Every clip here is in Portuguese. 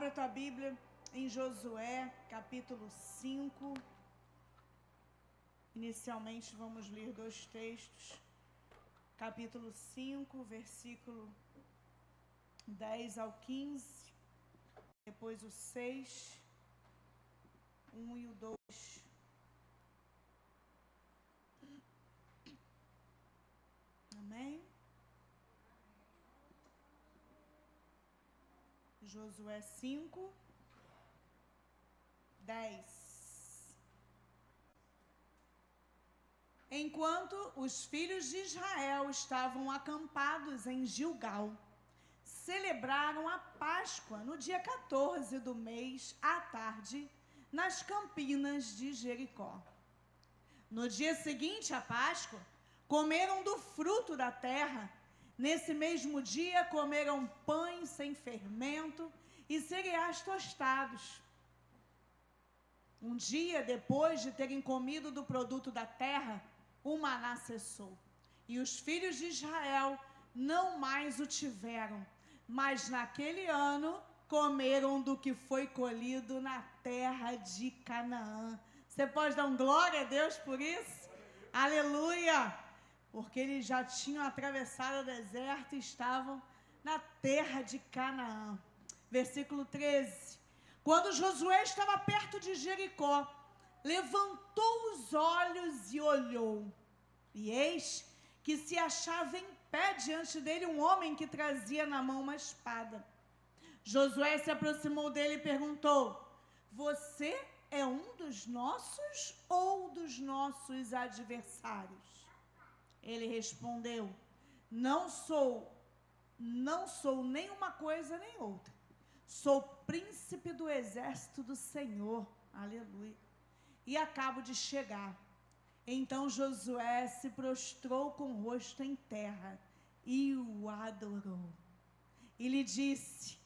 Abra tua Bíblia em Josué, capítulo 5. Inicialmente vamos ler dois textos. Capítulo 5, versículo 10 ao 15. Depois o 6, 1 e o 2. Amém? Josué 5, 10. Enquanto os filhos de Israel estavam acampados em Gilgal, celebraram a Páscoa no dia 14 do mês, à tarde, nas campinas de Jericó. No dia seguinte à Páscoa, comeram do fruto da terra. Nesse mesmo dia, comeram pães sem fermento e cereais tostados. Um dia depois de terem comido do produto da terra, o maná cessou. E os filhos de Israel não mais o tiveram. Mas naquele ano, comeram do que foi colhido na terra de Canaã. Você pode dar glória a Deus por isso? Aleluia! Porque eles já tinham atravessado o deserto e estavam na terra de Canaã. Versículo 13. Quando Josué estava perto de Jericó, levantou os olhos e olhou. E eis que se achava em pé diante dele um homem que trazia na mão uma espada. Josué se aproximou dele e perguntou: você é um dos nossos ou dos nossos adversários? Ele respondeu: não sou nem uma coisa nem outra. Sou príncipe do exército do Senhor. Aleluia. E acabo de chegar. Então Josué se prostrou com o rosto em terra e o adorou. E lhe disse: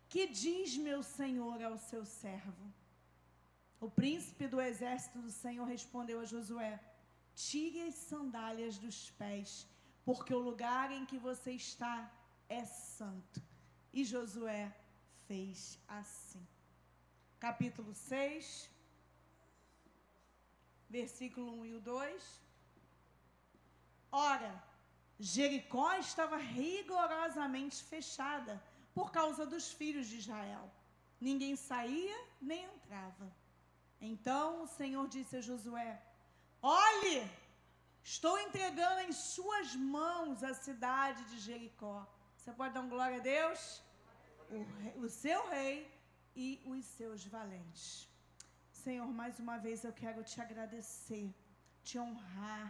que diz meu senhor ao seu servo? O príncipe do exército do Senhor respondeu a Josué: tire as sandálias dos pés, porque o lugar em que você está é santo. E Josué fez assim. Capítulo 6, versículo 1 e o 2. Ora, Jericó estava rigorosamente fechada por causa dos filhos de Israel. Ninguém saía nem entrava. Então o Senhor disse a Josué: olhe, estou entregando em suas mãos a cidade de Jericó. Você pode dar glória a Deus? O seu rei e os seus valentes. Senhor, mais uma vez eu quero te agradecer, te honrar.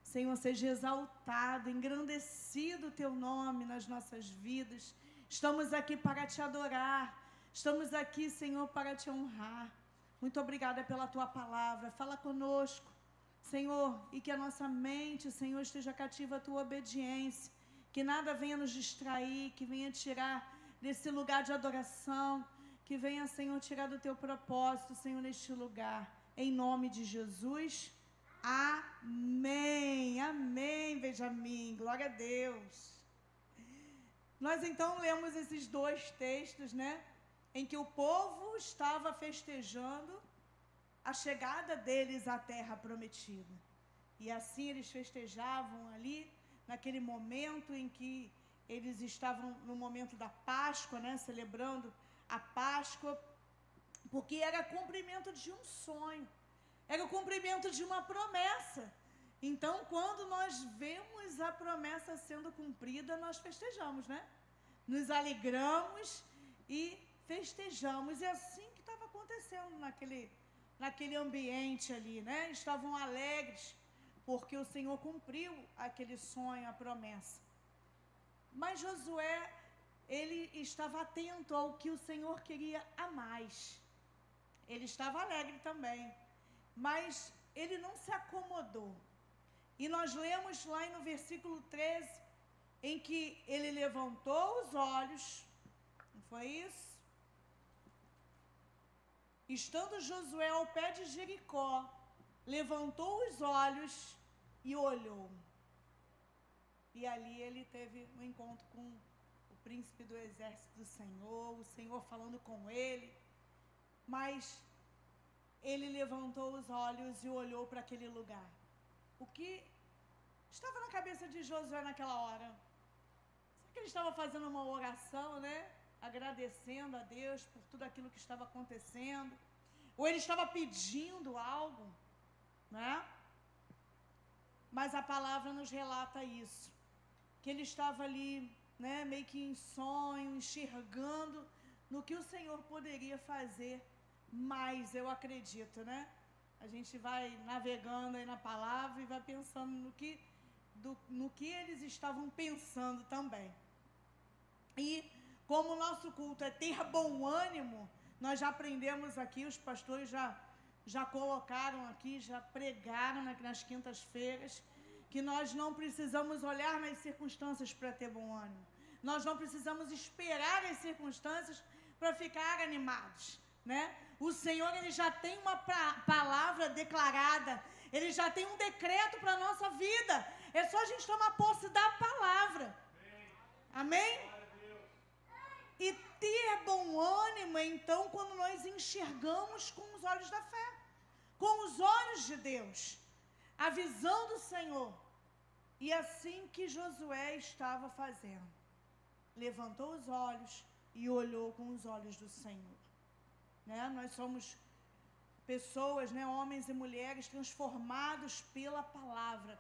Senhor, seja exaltado, engrandecido o teu nome nas nossas vidas. Estamos aqui para te adorar. Estamos aqui, Senhor, para te honrar. Muito obrigada pela tua palavra. Fala conosco, Senhor, e que a nossa mente, Senhor, esteja cativa à tua obediência. Que nada venha nos distrair, que venha tirar desse lugar de adoração, que venha, Senhor, tirar do teu propósito, Senhor, neste lugar. Em nome de Jesus, amém. Amém, Benjamin. Glória a Deus. Nós então lemos esses dois textos, né? Em que o povo estava festejando a chegada deles à terra prometida. E assim eles festejavam ali, naquele momento em que eles estavam no momento da Páscoa, né? Celebrando a Páscoa, porque era cumprimento de um sonho, era o cumprimento de uma promessa. Então, quando nós vemos a promessa sendo cumprida, nós festejamos, né? Nos alegramos e festejamos. E assim que estava acontecendo naquele ambiente ali, né? Estavam alegres, porque o Senhor cumpriu aquele sonho, a promessa. Mas Josué, ele estava atento ao que o Senhor queria a mais. Ele estava alegre também, mas ele não se acomodou. E nós lemos lá no versículo 13, em que ele levantou os olhos, não foi isso? Estando Josué ao pé de Jericó, levantou os olhos e olhou. E ali ele teve um encontro com o príncipe do exército do Senhor, o Senhor falando com ele, mas ele levantou os olhos e olhou para aquele lugar. O que estava na cabeça de Josué naquela hora? Será que ele estava fazendo uma oração, né? Agradecendo a Deus por tudo aquilo que estava acontecendo? Ou ele estava pedindo algo, né? Mas a palavra nos relata isso, que ele estava ali, né, meio que em sonho, enxergando no que o Senhor poderia fazer. Mas eu acredito, né? A gente vai navegando aí na palavra e vai pensando no que eles estavam pensando também. E como o nosso culto é ter bom ânimo, nós já aprendemos aqui, os pastores já colocaram aqui, já pregaram nas quintas-feiras, que nós não precisamos olhar nas circunstâncias para ter bom ânimo. Nós não precisamos esperar as circunstâncias para ficar animados, né? O Senhor, ele já tem uma palavra declarada, ele já tem um decreto para a nossa vida. É só a gente tomar posse da palavra. Amém? E ter bom ânimo, então, quando nós enxergamos com os olhos da fé, com os olhos de Deus, a visão do Senhor. E assim que Josué estava fazendo, levantou os olhos e olhou com os olhos do Senhor. Né? Nós somos pessoas, né, homens e mulheres transformados pela palavra.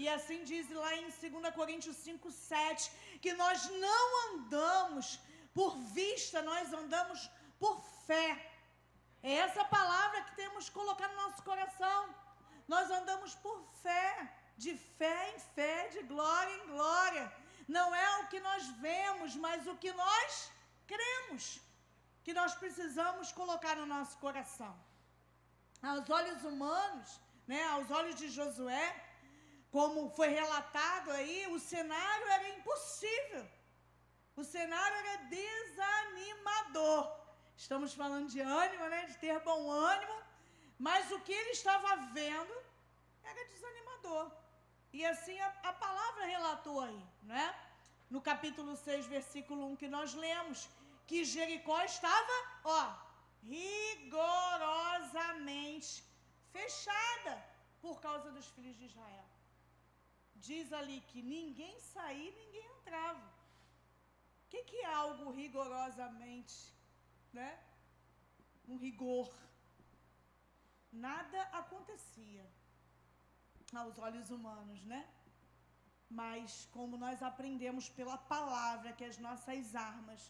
E assim diz lá em 2 Coríntios 5:7, que nós não andamos por vista, nós andamos por fé. É essa palavra que temos que colocar no nosso coração. Nós andamos por fé, de fé em fé, de glória em glória. Não é o que nós vemos, mas o que nós cremos, que nós precisamos colocar no nosso coração. Aos olhos humanos, né, aos olhos de Josué, como foi relatado aí, o cenário era impossível. O cenário era desanimador. Estamos falando de ânimo, né, de ter bom ânimo, mas o que ele estava vendo era desanimador. E assim a palavra relatou aí, né? No capítulo 6, versículo 1 que nós lemos, que Jericó estava, rigorosamente fechada por causa dos filhos de Israel. Diz ali que ninguém saía, ninguém entrava. O que é algo rigorosamente, né? Um rigor. Nada acontecia aos olhos humanos, né? Mas como nós aprendemos pela palavra que as nossas armas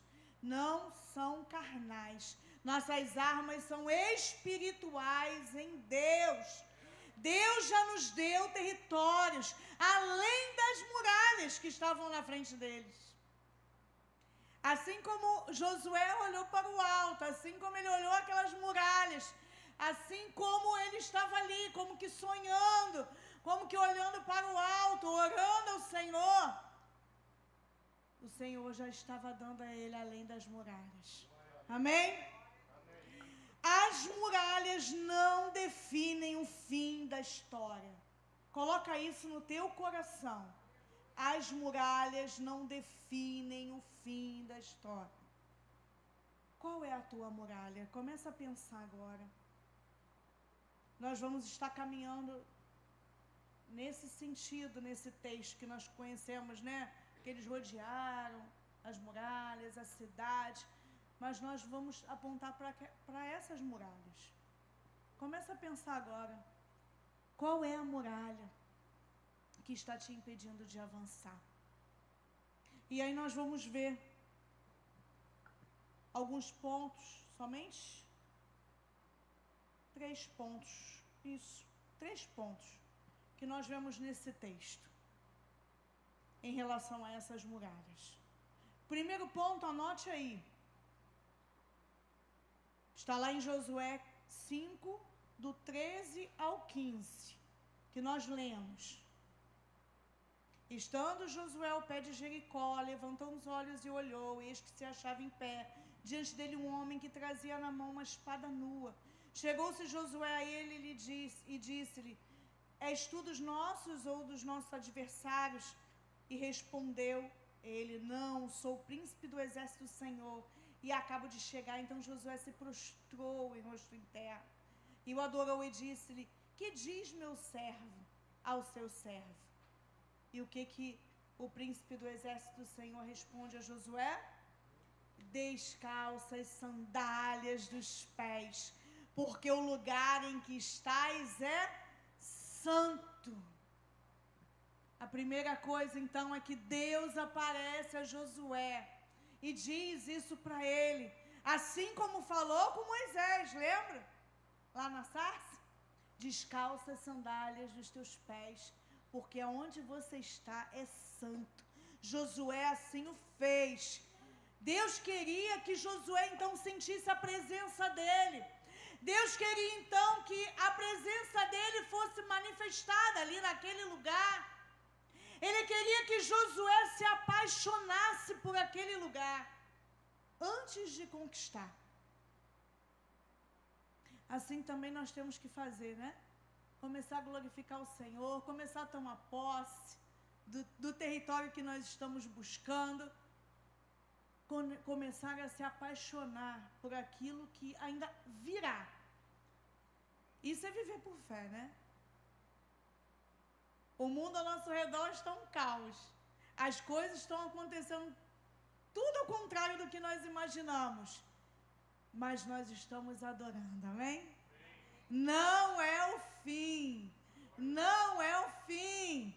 não são carnais, nossas armas são espirituais em Deus. Deus já nos deu territórios além das muralhas que estavam na frente deles. Assim como Josué olhou para o alto, assim como ele olhou aquelas muralhas, assim como ele estava ali, como que sonhando, como que olhando para o alto, orando ao Senhor, o Senhor já estava dando a ele além das muralhas. Amém? As muralhas não definem o fim da história. Coloca isso no teu coração. As muralhas não definem o fim da história. Qual é a tua muralha? Começa a pensar agora. Nós vamos estar caminhando nesse sentido, nesse texto que nós conhecemos, né? Que eles rodearam as muralhas, a cidade. Mas nós vamos apontar para essas muralhas. Começa a pensar agora. Qual é a muralha que está te impedindo de avançar? E aí nós vamos ver alguns pontos, somente 3 pontos. Isso, 3 pontos que nós vemos nesse texto em relação a essas muralhas. Primeiro ponto, anote aí. Está lá em Josué 5, do 13 ao 15, que nós lemos. Estando Josué ao pé de Jericó, levantou os olhos e olhou, e eis que se achava em pé, diante dele um homem que trazia na mão uma espada nua. Chegou-se Josué a ele e disse-lhe, és tu dos nossos ou dos nossos adversários? E respondeu Ele, não, sou o príncipe do exército do Senhor e acabo de chegar. Então Josué se prostrou em rosto em terra e o adorou e disse-lhe: que diz meu servo ao seu servo? E o que o príncipe do exército do Senhor responde a Josué? Descalça as sandálias dos pés, porque o lugar em que estás é santo. A primeira coisa, então, é que Deus aparece a Josué e diz isso para ele, assim como falou com Moisés, lembra? Lá na sarça? Descalça as sandálias dos teus pés, porque aonde você está é santo. Josué assim o fez. Deus queria que Josué então sentisse a presença dele. Deus queria então que a presença dele fosse manifestada ali naquele lugar. Ele queria que Josué se apaixonasse por aquele lugar antes de conquistar. Assim também nós temos que fazer, né? Começar a glorificar o Senhor, começar a tomar posse do território que nós estamos buscando, começar a se apaixonar por aquilo que ainda virá. Isso é viver por fé, né? O mundo ao nosso redor está um caos. As coisas estão acontecendo tudo ao contrário do que nós imaginamos. Mas nós estamos adorando, amém? Não é o fim. Não é o fim.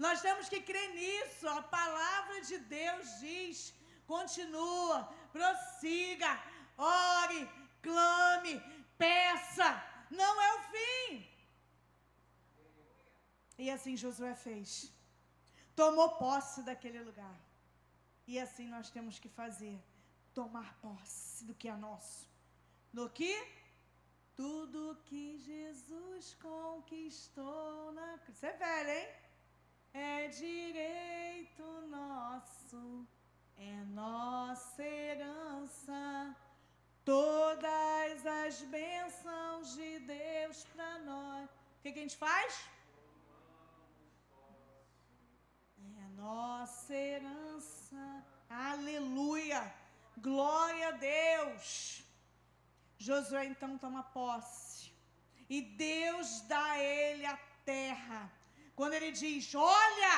Nós temos que crer nisso. A palavra de Deus diz: continua, prossiga, ore, clame, peça. Não é o fim. E assim Josué fez. Tomou posse daquele lugar. E assim nós temos que fazer. Tomar posse do que é nosso. Do que? Tudo que Jesus conquistou na cruz. Você é velho, hein? É direito nosso, é nossa herança. Todas as bênçãos de Deus para nós. O que a gente faz? É nossa herança. Aleluia. Glória a Deus. Josué então toma posse. E Deus dá a ele a terra. Quando ele diz: olha,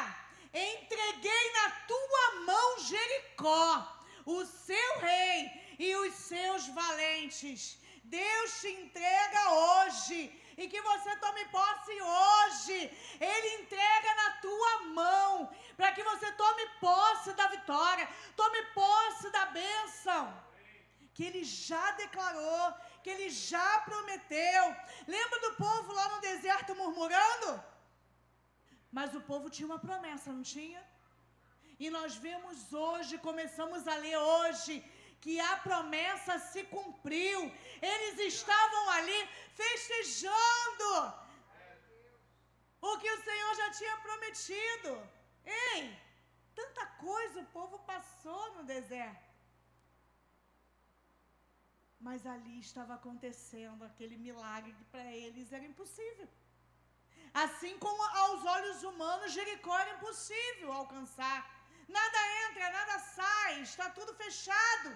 entreguei na tua mão Jericó, o seu rei e os seus valentes. Deus te entrega hoje. E que você tome posse hoje. Ele entrega na tua mão, para que você tome posse da vitória, tome posse da bênção, que Ele já declarou, que Ele já prometeu. Lembra do povo lá no deserto murmurando? Mas o povo tinha uma promessa, não tinha? E nós vemos hoje, começamos a ler hoje, que a promessa se cumpriu. Eles estavam ali festejando o que o Senhor já tinha prometido. Ei, tanta coisa o povo passou no deserto. Mas ali estava acontecendo aquele milagre que para eles era impossível. Assim como aos olhos humanos Jericó era impossível alcançar. Nada entra, nada sai, está tudo fechado.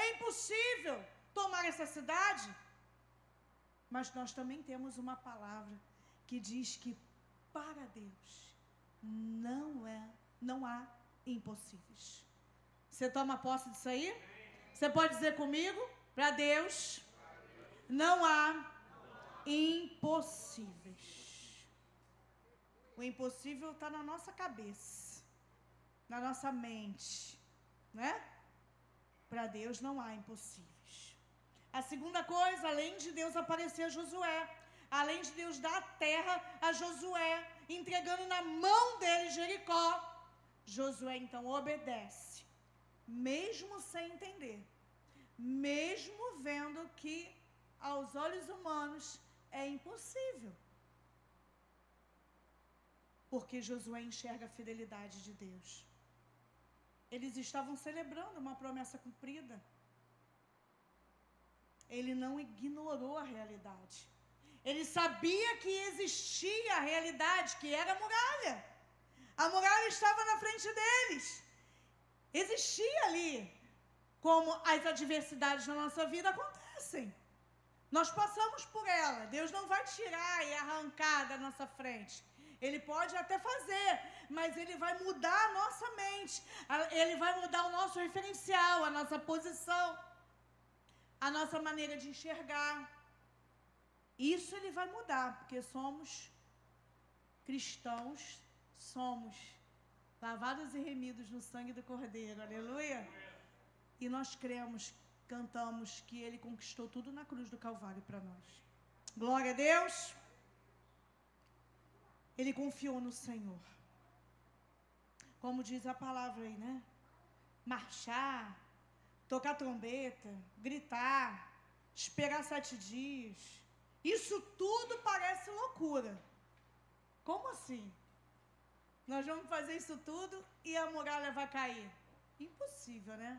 É impossível tomar essa cidade. Mas nós também temos uma palavra que diz que para Deus não há impossíveis. Você toma posse disso aí? Você pode dizer comigo? Para Deus não há impossíveis. O impossível está na nossa cabeça, na nossa mente, né? Para Deus não há impossíveis. A segunda coisa, além de Deus aparecer a Josué, além de Deus dar a terra a Josué, entregando na mão dele Jericó, Josué então obedece, mesmo sem entender, mesmo vendo que aos olhos humanos é impossível. Porque Josué enxerga a fidelidade de Deus. Eles estavam celebrando uma promessa cumprida. Ele não ignorou a realidade. Ele sabia que existia a realidade, que era a muralha. A muralha estava na frente deles. existir ali, como as adversidades na nossa vida acontecem. Nós passamos por ela. Deus não vai tirar e arrancar da nossa frente. Ele pode até fazer, mas Ele vai mudar a nossa mente. Ele vai mudar o nosso referencial, a nossa posição, a nossa maneira de enxergar. Isso Ele vai mudar, porque somos cristãos, somos lavados e remidos no sangue do Cordeiro. Aleluia! E nós cremos, cantamos que Ele conquistou tudo na cruz do Calvário para nós. Glória a Deus! Ele confiou no Senhor. Como diz a palavra aí, né? Marchar, tocar trombeta, gritar, esperar 7 dias. Isso tudo parece loucura. Como assim? Nós vamos fazer isso tudo e a muralha vai cair? Impossível, né?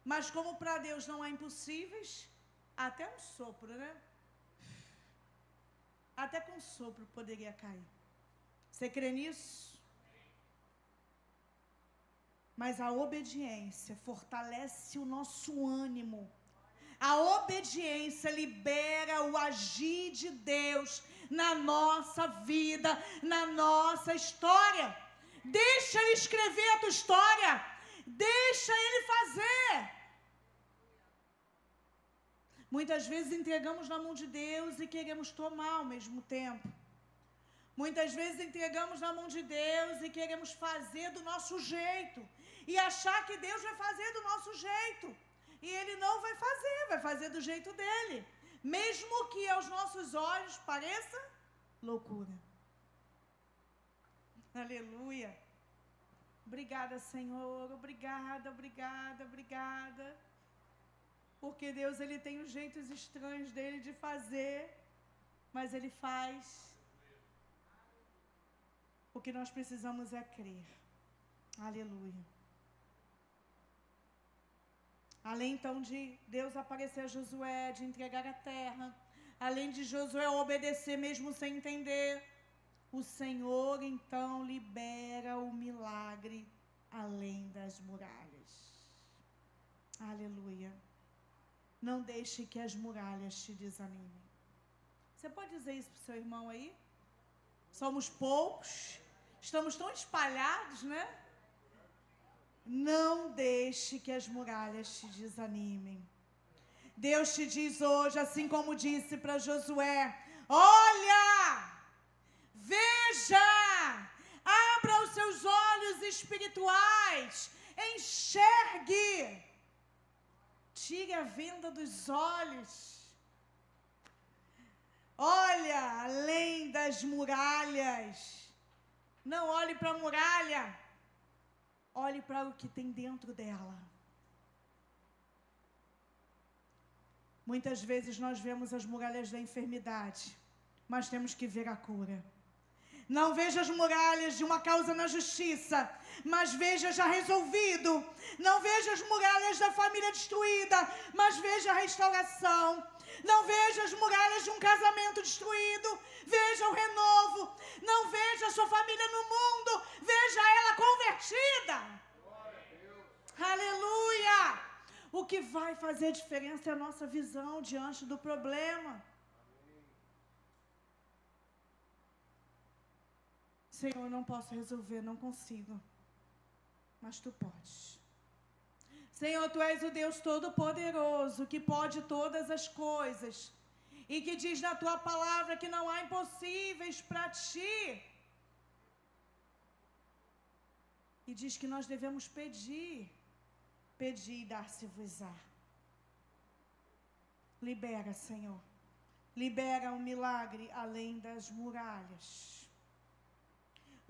Mas como para Deus não há impossíveis, até um sopro, né? Até com um sopro poderia cair. Você crê nisso? Mas a obediência fortalece o nosso ânimo. A obediência libera o agir de Deus na nossa vida, na nossa história. Deixa Ele escrever a tua história. Deixa Ele fazer. Muitas vezes entregamos na mão de Deus e queremos tomar ao mesmo tempo. Muitas vezes entregamos na mão de Deus e queremos fazer do nosso jeito. E achar que Deus vai fazer do nosso jeito. E Ele não vai fazer do jeito dEle. Mesmo que aos nossos olhos pareça loucura. Aleluia. Obrigada, Senhor. Obrigada, obrigada, obrigada. Porque Deus, Ele tem os jeitos estranhos dEle de fazer. Mas Ele faz. O que nós precisamos é crer. Aleluia. Além então de Deus aparecer a Josué, de entregar a terra, além de Josué obedecer mesmo sem entender, o Senhor então libera o milagre além das muralhas. Aleluia. Não deixe que as muralhas te desanimem. Você pode dizer isso para o seu irmão aí? Somos poucos, estamos tão espalhados, né? Não deixe que as muralhas te desanimem. Deus te diz hoje, assim como disse para Josué: olha, veja, abra os seus olhos espirituais, enxergue, tire a venda dos olhos. Olha além das muralhas. Não olhe para a muralha. Olhe para o que tem dentro dela. Muitas vezes nós vemos as muralhas da enfermidade, mas temos que ver a cura. Não veja as muralhas de uma causa na justiça, mas veja já resolvido. Não veja as muralhas da família destruída, mas veja a restauração. Não veja as muralhas de um casamento destruído, veja o renovo. Não veja a sua família no mundo, veja ela convertida. Aleluia! O que vai fazer diferença é a nossa visão diante do problema. Senhor, eu não posso resolver, não consigo. Mas Tu podes. Senhor, Tu és o Deus Todo-Poderoso, que pode todas as coisas. E que diz na Tua palavra que não há impossíveis para Ti. E diz que nós devemos pedir. Pedir e dar-se-vos-á. Libera, Senhor. Libera um milagre além das muralhas.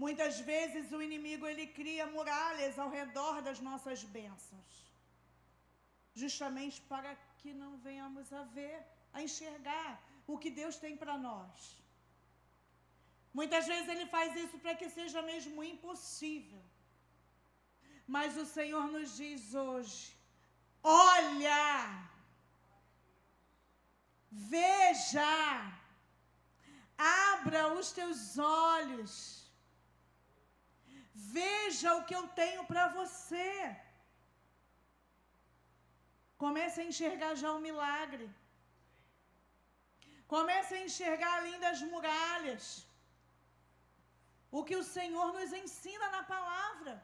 Muitas vezes o inimigo ele cria muralhas ao redor das nossas bênçãos, justamente para que não venhamos a ver, a enxergar o que Deus tem para nós. Muitas vezes ele faz isso para que seja mesmo impossível. Mas o Senhor nos diz hoje: olha, veja, abra os teus olhos. Veja o que eu tenho para você. Comece a enxergar já o milagre. Comece a enxergar além das muralhas. O que o Senhor nos ensina na palavra.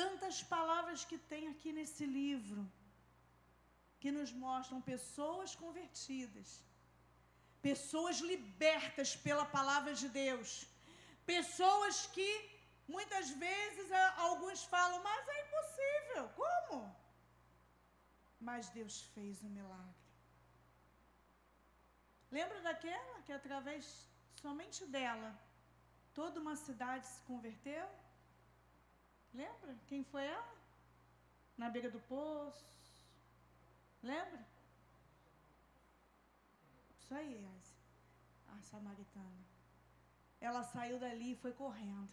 Tantas palavras que tem aqui nesse livro, que nos mostram pessoas convertidas, pessoas libertas pela palavra de Deus, pessoas que muitas vezes alguns falam, mas é impossível, como? Mas Deus fez um milagre. Lembra daquela que através somente dela, toda uma cidade se converteu? Lembra? Quem foi ela? Na beira do poço. Lembra? Isso aí, a samaritana. Ela saiu dali e foi correndo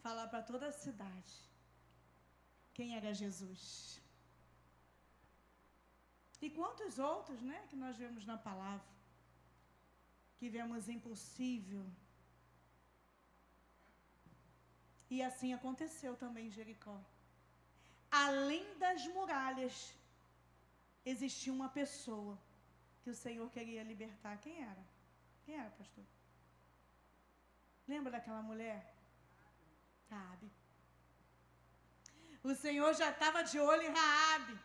falar para toda a cidade quem era Jesus. E quantos outros, né, que nós vemos na palavra, que vemos impossível. E assim aconteceu também em Jericó. Além das muralhas, existia uma pessoa que o Senhor queria libertar. Quem era? Quem era, pastor? Lembra daquela mulher? Raabe. O Senhor já estava de olho em Raabe.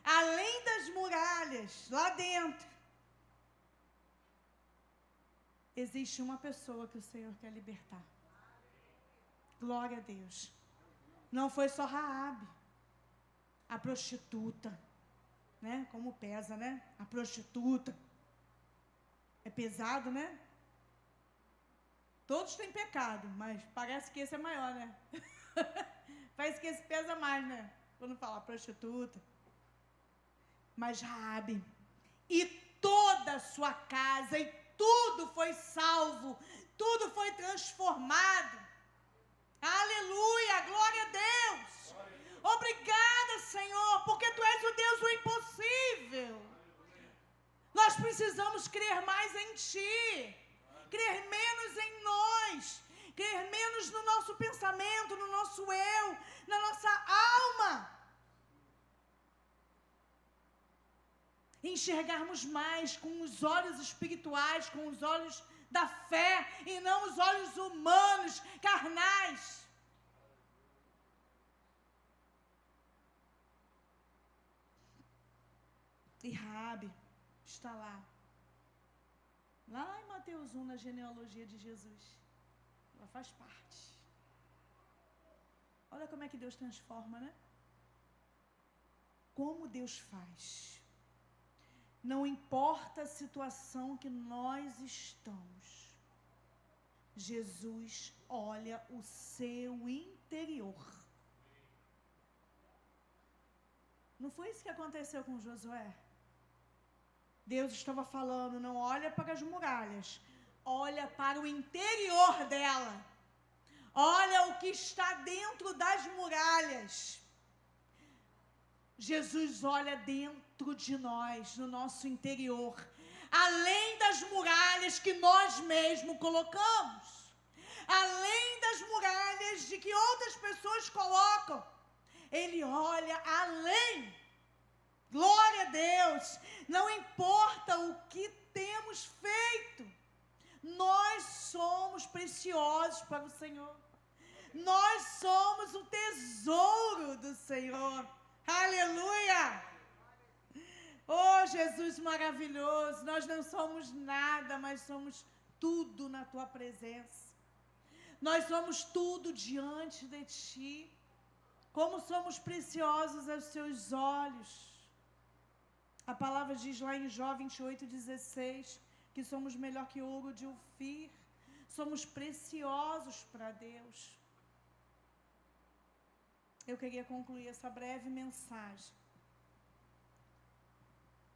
Além das muralhas, lá dentro, existe uma pessoa que o Senhor quer libertar. Glória a Deus. Não foi só Raabe, a prostituta, né? Como pesa, né? A prostituta. É pesado, né? Todos têm pecado, mas parece que esse é maior, né? Parece que esse pesa mais, né? Quando fala prostituta. Mas Raabe e toda a sua casa, e tudo foi salvo, tudo foi transformado. Aleluia, glória a Deus. Obrigada, Senhor, porque Tu és o Deus do impossível. Nós precisamos crer mais em Ti, crer menos em nós, crer menos no nosso pensamento, no nosso eu, na nossa alma. Enxergarmos mais com os olhos espirituais, com os olhos da fé e não os olhos humanos, carnais. E Raabe está lá em Mateus 1, na genealogia de Jesus. Ela faz parte. Olha como é que Deus transforma, né? Como Deus faz. Não importa a situação que nós estamos, Jesus olha o seu interior. Não foi isso que aconteceu com Josué? Deus estava falando, não olha para as muralhas, olha para o interior dela. Olha o que está dentro das muralhas. Jesus olha dentro de nós, no nosso interior, além das muralhas que nós mesmos colocamos, além das muralhas de que outras pessoas colocam, Ele olha além. Glória a Deus, não importa o que temos feito, nós somos preciosos para o Senhor, nós somos o tesouro do Senhor. Aleluia! Oh, Jesus maravilhoso, nós não somos nada, mas somos tudo na Tua presença. Nós somos tudo diante de Ti. Como somos preciosos aos Teus olhos. A palavra diz lá em Jó 28:16, que somos melhor que ouro de Ofir. Somos preciosos para Deus. Eu queria concluir essa breve mensagem.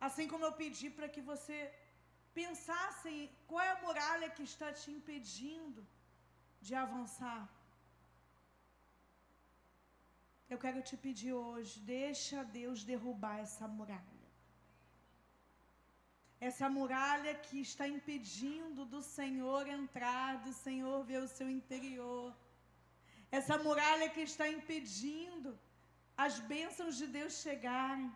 Assim como eu pedi para que você pensasse qual é a muralha que está te impedindo de avançar. Eu quero te pedir hoje, deixa Deus derrubar essa muralha. Essa muralha que está impedindo do Senhor entrar, do Senhor ver o seu interior. Essa muralha que está impedindo as bênçãos de Deus chegarem.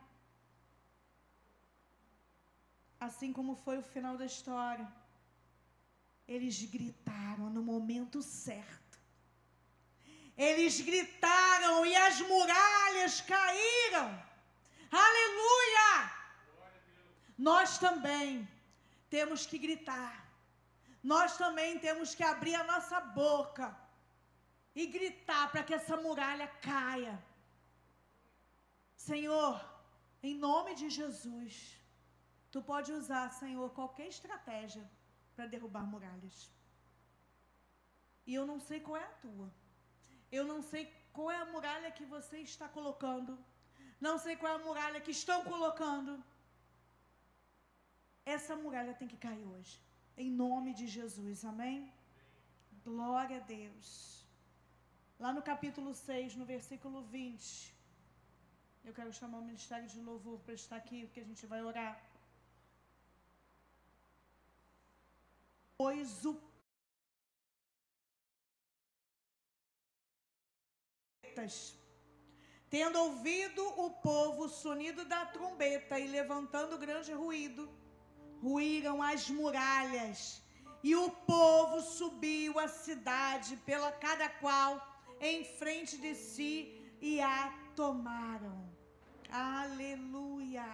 Assim como foi o final da história. Eles gritaram no momento certo. Eles gritaram e as muralhas caíram. Aleluia! Nós também temos que gritar. Nós também temos que abrir a nossa boca e gritar para que essa muralha caia. Senhor, em nome de Jesus, Tu pode usar, Senhor, qualquer estratégia para derrubar muralhas. E eu não sei qual é a tua. Eu não sei qual é a muralha que você está colocando. Não sei qual é a muralha que estão colocando. Essa muralha tem que cair hoje. Em nome de Jesus, amém? Glória a Deus. Lá no capítulo 6, no versículo 20. Eu quero chamar o Ministério de Louvor para estar aqui, porque a gente vai orar. Pois o tendo ouvido o povo o sonido da trombeta e levantando grande ruído, ruíram as muralhas, e o povo subiu a cidade pela cada qual em frente de si e a tomaram. Aleluia!